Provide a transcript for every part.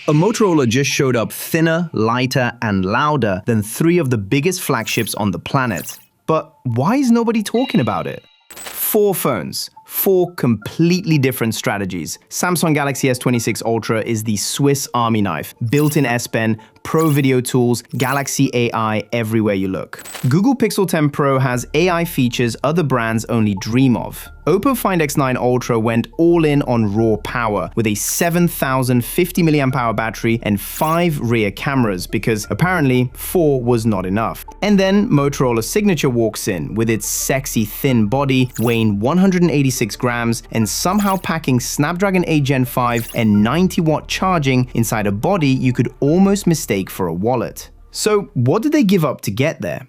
A Motorola just showed up thinner, lighter, and louder than three of the biggest flagships on the planet. But why is nobody talking about it? Four phones, four completely different strategies. Samsung Galaxy S26 Ultra is the Swiss Army knife, built-in S Pen, pro video tools, Galaxy AI everywhere you look. Google Pixel 10 Pro has AI features other brands only dream of. OPPO Find X9 Ultra went all in on raw power with a 7,050 mAh battery and 5 rear cameras because apparently 4 was not enough. And then Motorola Signature walks in with its sexy thin body, weighing 186 grams and somehow packing Snapdragon 8 Gen 5 and 90-watt charging inside a body you could almost mistake for a wallet. So what did they give up to get there?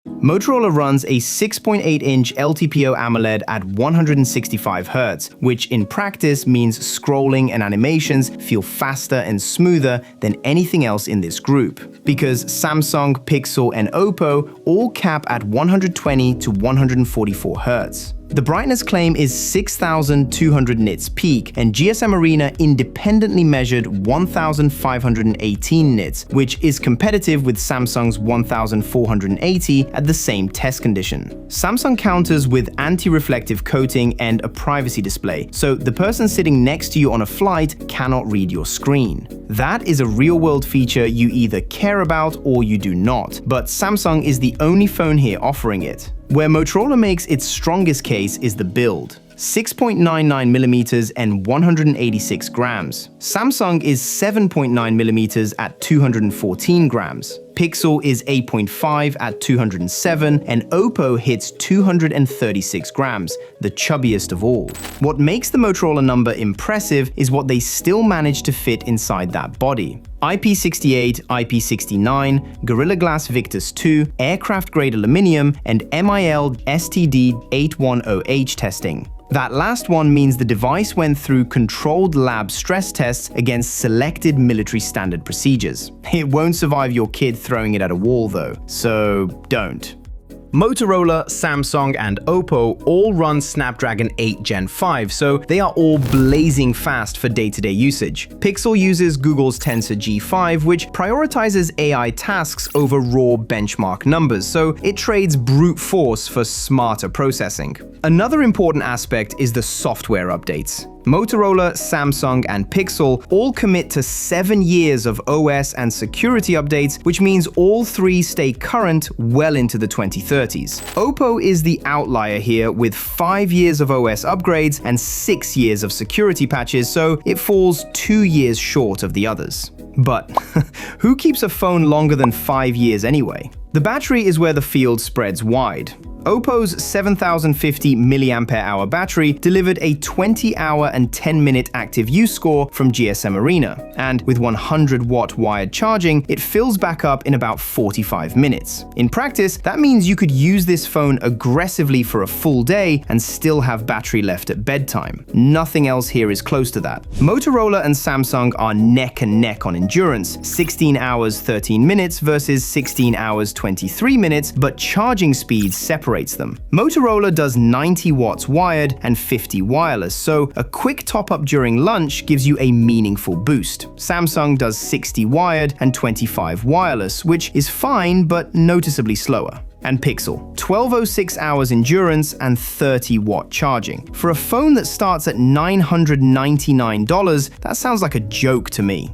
Motorola runs a 6.8-inch LTPO AMOLED at 165 Hz, which in practice means scrolling and animations feel faster and smoother than anything else in this group, because Samsung, Pixel, and OPPO all cap at 120 to 144 Hz. The brightness claim is 6,200 nits peak, and GSM Arena independently measured 1,518 nits, which is competitive with Samsung's 1,480 at the same test condition. Samsung counters with anti-reflective coating and a privacy display, so the person sitting next to you on a flight cannot read your screen. That is a real-world feature you either care about or you do not, but Samsung is the only phone here offering it. Where Motorola makes its strongest case is the build. 6.99mm and 186 grams. Samsung is 7.9mm at 214 grams. Pixel is 8.5 at 207, and OPPO hits 236 grams, the chubbiest of all. What makes the Motorola number impressive is what they still managed to fit inside that body. IP68, IP69, Gorilla Glass Victus 2, aircraft-grade aluminum, and MIL STD 810H testing. That last one means the device went through controlled lab stress tests against selected military standard procedures. It won't survive your kid throwing it at a wall though, so don't. Motorola, Samsung, and OPPO all run Snapdragon 8 Gen 5, so they are all blazing fast for day-to-day usage. Pixel uses Google's Tensor G5, which prioritizes AI tasks over raw benchmark numbers, so it trades brute force for smarter processing. Another important aspect is the software updates. Motorola, Samsung, and Pixel all commit to 7 years of OS and security updates, which means all three stay current well into the 2030s. OPPO is the outlier here with 5 years of OS upgrades and 6 years of security patches, so it falls 2 years short of the others. But who keeps a phone longer than 5 years anyway? The battery is where the field spreads wide. OPPO's 7,050 mAh battery delivered a 20-hour and 10-minute active use score from GSM Arena, and with 100-watt wired charging, it fills back up in about 45 minutes. In practice, that means you could use this phone aggressively for a full day and still have battery left at bedtime. Nothing else here is close to that. Motorola and Samsung are neck and neck on endurance, 16 hours 13 minutes versus 16 hours 23 minutes, but charging speed separates them. Motorola does 90 watts wired and 50 wireless, so a quick top-up during lunch gives you a meaningful boost. Samsung does 60 wired and 25 wireless, which is fine but noticeably slower. And Pixel, 1206 hours endurance and 30-watt charging. For a phone that starts at $999, that sounds like a joke to me.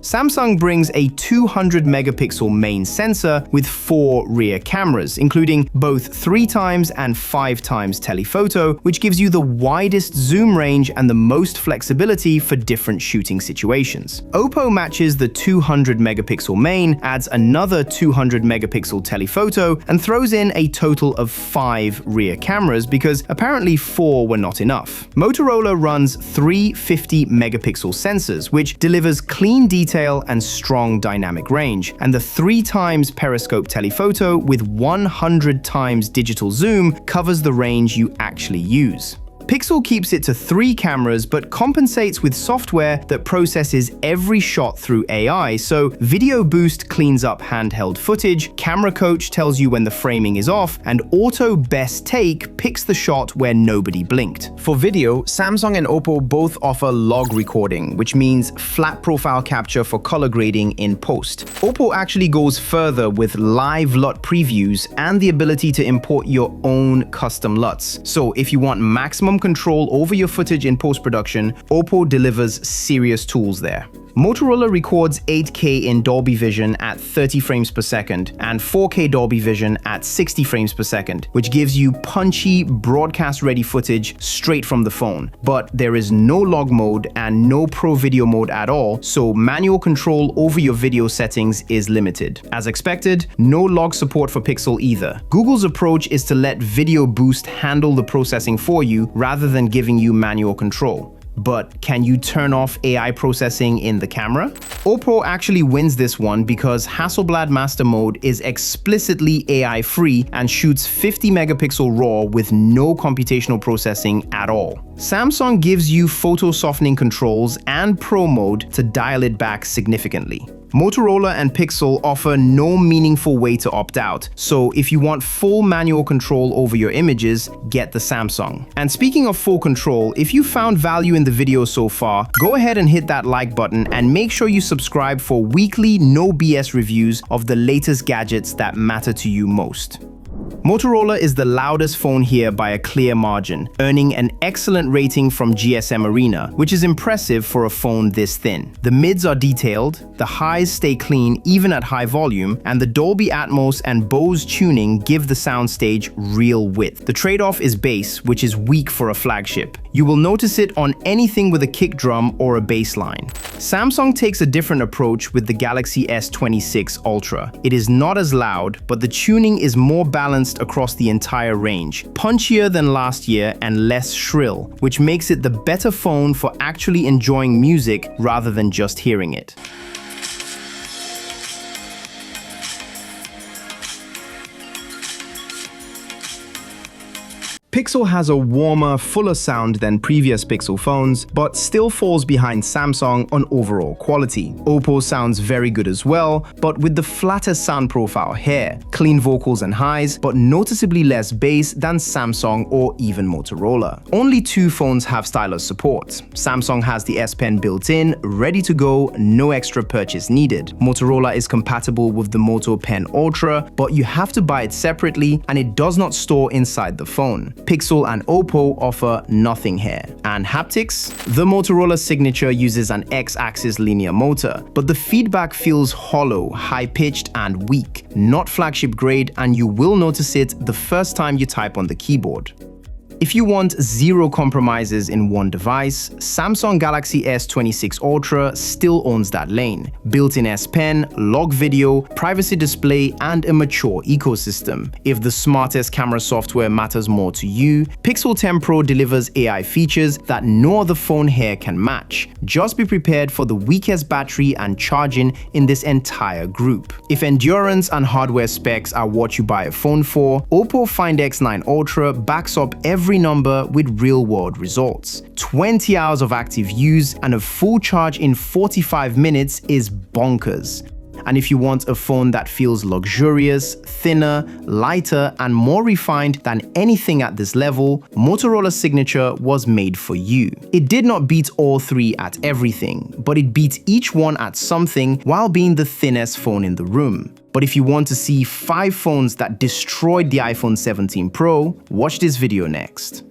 Samsung brings a 200-megapixel main sensor with 4 rear cameras, including both 3x and 5x telephoto, which gives you the widest zoom range and the most flexibility for different shooting situations. OPPO matches the 200-megapixel main, adds another 200-megapixel telephoto, and throws in a total of 5 rear cameras because apparently 4 were not enough. Motorola runs 3 50-megapixel sensors, which delivers clean detail and strong dynamic range, and the 3x periscope telephoto with 100x digital zoom covers the range you actually use. Pixel keeps it to 3 cameras but compensates with software that processes every shot through AI, so Video Boost cleans up handheld footage, Camera Coach tells you when the framing is off, and Auto Best Take picks the shot where nobody blinked. For video, Samsung and OPPO both offer log recording, which means flat profile capture for color grading in post. OPPO actually goes further with live LUT previews and the ability to import your own custom LUTs. So if you want maximum control over your footage in post-production, OPPO delivers serious tools there. Motorola records 8K in Dolby Vision at 30 frames per second and 4K Dolby Vision at 60 frames per second, which gives you punchy, broadcast-ready footage straight from the phone. But there is no log mode and no pro video mode at all, so manual control over your video settings is limited. As expected, no log support for Pixel either. Google's approach is to let Video Boost handle the processing for you rather than giving you manual control. But can you turn off AI processing in the camera? OPPO actually wins this one because Hasselblad Master Mode is explicitly AI-free and shoots 50 megapixel RAW with no computational processing at all. Samsung gives you photo softening controls and Pro Mode to dial it back significantly. Motorola and Pixel offer no meaningful way to opt out, so if you want full manual control over your images, get the Samsung. And speaking of full control, if you found value in the video so far, go ahead and hit that like button and make sure you subscribe for weekly no BS reviews of the latest gadgets that matter to you most. Motorola is the loudest phone here by a clear margin, earning an excellent rating from GSM Arena, which is impressive for a phone this thin. The mids are detailed, the highs stay clean even at high volume, and the Dolby Atmos and Bose tuning give the soundstage real width. The trade-off is bass, which is weak for a flagship. You will notice it on anything with a kick drum or a bass line. Samsung takes a different approach with the Galaxy S26 Ultra. It is not as loud, but the tuning is more balanced across the entire range, punchier than last year and less shrill, which makes it the better phone for actually enjoying music rather than just hearing it. Pixel has a warmer, fuller sound than previous Pixel phones, but still falls behind Samsung on overall quality. OPPO sounds very good as well, but with the flatter sound profile here, clean vocals and highs, but noticeably less bass than Samsung or even Motorola. Only 2 phones have stylus support. Samsung has the S Pen built in, ready to go, no extra purchase needed. Motorola is compatible with the Moto Pen Ultra, but you have to buy it separately and it does not store inside the phone. Pixel and OPPO offer nothing here. And haptics? The Motorola Signature uses an X-axis linear motor, but the feedback feels hollow, high-pitched, and weak. Not flagship grade, and you will notice it the first time you type on the keyboard. If you want zero compromises in one device, Samsung Galaxy S26 Ultra still owns that lane. Built-in S Pen, log video, privacy display, and a mature ecosystem. If the smartest camera software matters more to you, Pixel 10 Pro delivers AI features that no other phone here can match. Just be prepared for the weakest battery and charging in this entire group. If endurance and hardware specs are what you buy a phone for, OPPO Find X9 Ultra backs up every number with real-world results. 20 hours of active use and a full charge in 45 minutes is bonkers. And if you want a phone that feels luxurious, thinner, lighter, and more refined than anything at this level, Motorola Signature was made for you. It did not beat all 3 at everything, but it beat each one at something while being the thinnest phone in the room. But if you want to see 5 phones that destroyed the iPhone 17 Pro, watch this video next.